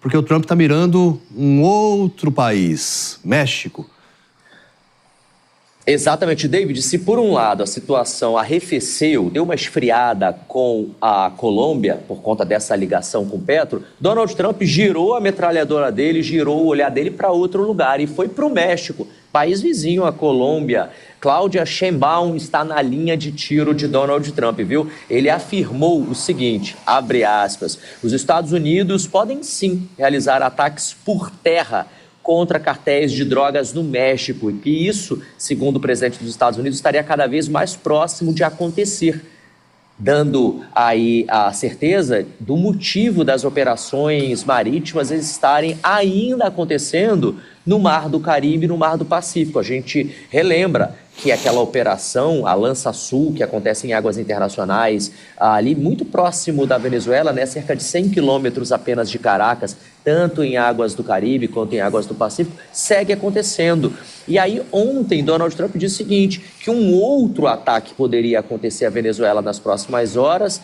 porque o Trump está mirando um outro país, México. Exatamente, David. Se por um lado a situação arrefeceu, deu uma esfriada com a Colômbia, por conta dessa ligação com o Petro, Donald Trump girou a metralhadora dele, girou o olhar dele para outro lugar e foi para o México, país vizinho à Colômbia. Cláudia Sheinbaum está na linha de tiro de Donald Trump, viu? Ele afirmou o seguinte, abre aspas, os Estados Unidos podem sim realizar ataques por terra contra cartéis de drogas no México e que isso, segundo o presidente dos Estados Unidos, estaria cada vez mais próximo de acontecer, dando aí a certeza do motivo das operações marítimas estarem ainda acontecendo no Mar do Caribe e no Mar do Pacífico. A gente relembra que aquela operação, a Lança Sul, que acontece em águas internacionais, ali muito próximo da Venezuela, né, cerca de 100 quilômetros apenas de Caracas, tanto em águas do Caribe quanto em águas do Pacífico, segue acontecendo. E aí ontem Donald Trump disse o seguinte, que um outro ataque poderia acontecer à Venezuela nas próximas horas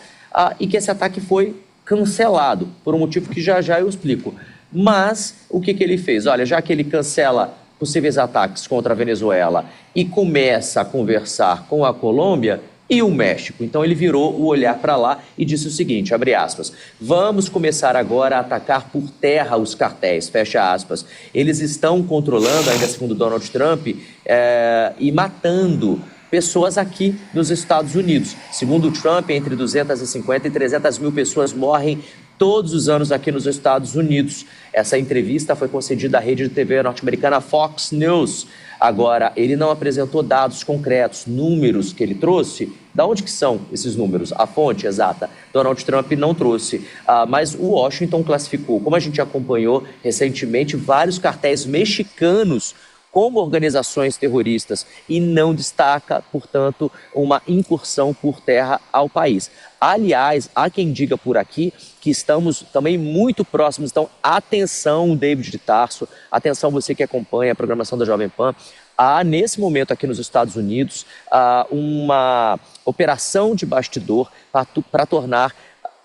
e que esse ataque foi cancelado, por um motivo que já eu explico. Mas o que ele fez? Olha, já que ele cancela possíveis ataques contra a Venezuela e começa a conversar com a Colômbia e o México. Então ele virou o olhar para lá e disse o seguinte, abre aspas, vamos começar agora a atacar por terra os cartéis, fecha aspas. Eles estão controlando, ainda segundo Donald Trump, e matando pessoas aqui nos Estados Unidos. Segundo Trump, entre 250 e 300 mil pessoas morrem todos os anos aqui nos Estados Unidos. Essa entrevista foi concedida à rede de TV norte-americana Fox News. Agora, ele não apresentou dados concretos, números que ele trouxe. Da onde que são esses números? A fonte exata. Donald Trump não trouxe. Mas o Washington classificou, como a gente acompanhou recentemente, vários cartéis mexicanos como organizações terroristas e não destaca, portanto, uma incursão por terra ao país. Aliás, há quem diga por aqui que estamos também muito próximos, então atenção, David de Tarso, atenção você que acompanha a programação da Jovem Pan, há nesse momento aqui nos Estados Unidos uma operação de bastidor para tornar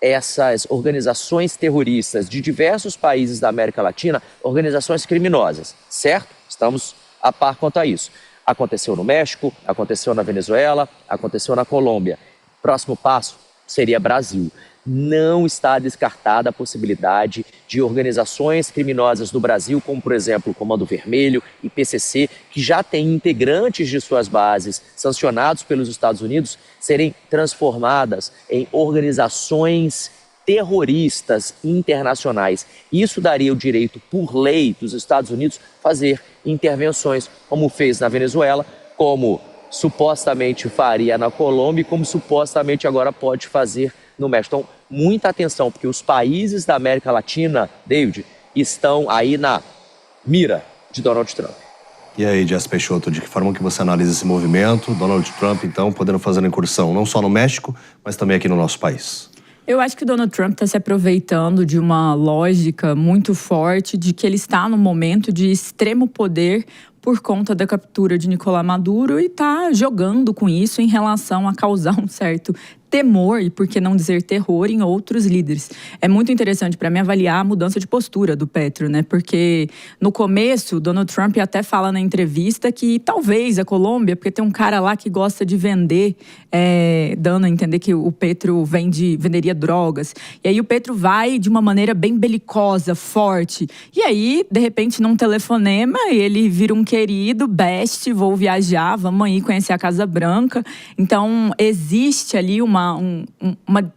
essas organizações terroristas de diversos países da América Latina organizações criminosas, certo? Estamos a par quanto a isso. Aconteceu no México, aconteceu na Venezuela, aconteceu na Colômbia. Próximo passo seria Brasil. Não está descartada a possibilidade de organizações criminosas no Brasil, como por exemplo o Comando Vermelho e PCC, que já têm integrantes de suas bases sancionados pelos Estados Unidos, serem transformadas em organizações terroristas internacionais. Isso daria o direito, por lei dos Estados Unidos, fazer intervenções, como fez na Venezuela, como supostamente faria na Colômbia e como supostamente agora pode fazer no México. Então, muita atenção, porque os países da América Latina, David, estão aí na mira de Donald Trump. E aí, Jess Peixoto, de que forma que você analisa esse movimento? Donald Trump, então, podendo fazer uma incursão não só no México, mas também aqui no nosso país. Eu acho que o Donald Trump está se aproveitando de uma lógica muito forte de que ele está num momento de extremo poder por conta da captura de Nicolás Maduro e está jogando com isso em relação a causar um certo temor e, por que não dizer, terror em outros líderes. É muito interessante para mim avaliar a mudança de postura do Petro, né? Porque no começo, Donald Trump até fala na entrevista que talvez a Colômbia, porque tem um cara lá que gosta de vender, dando a entender que o Petro venderia drogas. E aí o Petro vai de uma maneira bem belicosa, forte. E aí, de repente, num telefonema, ele vira um querido, best, vou viajar, vamos aí conhecer a Casa Branca. Então, existe ali uma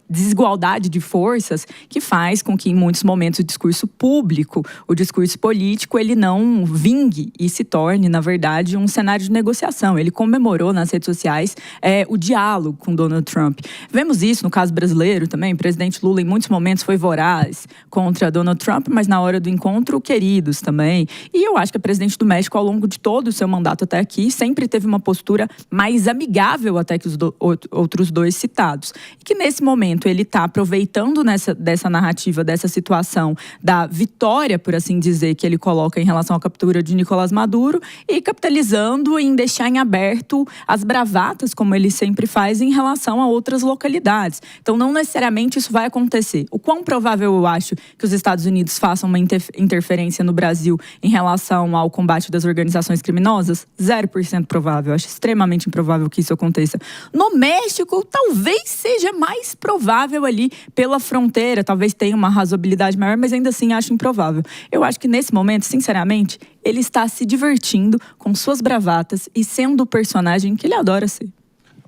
desigualdade de forças que faz com que, em muitos momentos, o discurso público, o discurso político, ele não vingue e se torne, na verdade, um cenário de negociação. Ele comemorou nas redes sociais o diálogo com Donald Trump. Vemos isso no caso brasileiro também. O presidente Lula, em muitos momentos, foi voraz contra Donald Trump, mas na hora do encontro, queridos também. E eu acho que a presidente do México, ao longo de todo o seu mandato até aqui, sempre teve uma postura mais amigável até que os outros dois citados. E que nesse momento momento ele está aproveitando dessa narrativa, dessa situação da vitória, por assim dizer, que ele coloca em relação à captura de Nicolás Maduro e capitalizando em deixar em aberto as bravatas, como ele sempre faz, em relação a outras localidades. Então, não necessariamente isso vai acontecer. O quão provável eu acho que os Estados Unidos façam uma interferência no Brasil em relação ao combate das organizações criminosas? 0% provável. Eu acho extremamente improvável que isso aconteça. No México, talvez seja mais provável ali pela fronteira, talvez tenha uma razoabilidade maior, mas ainda assim acho improvável. Eu acho que nesse momento, sinceramente, ele está se divertindo com suas bravatas e sendo o personagem que ele adora ser.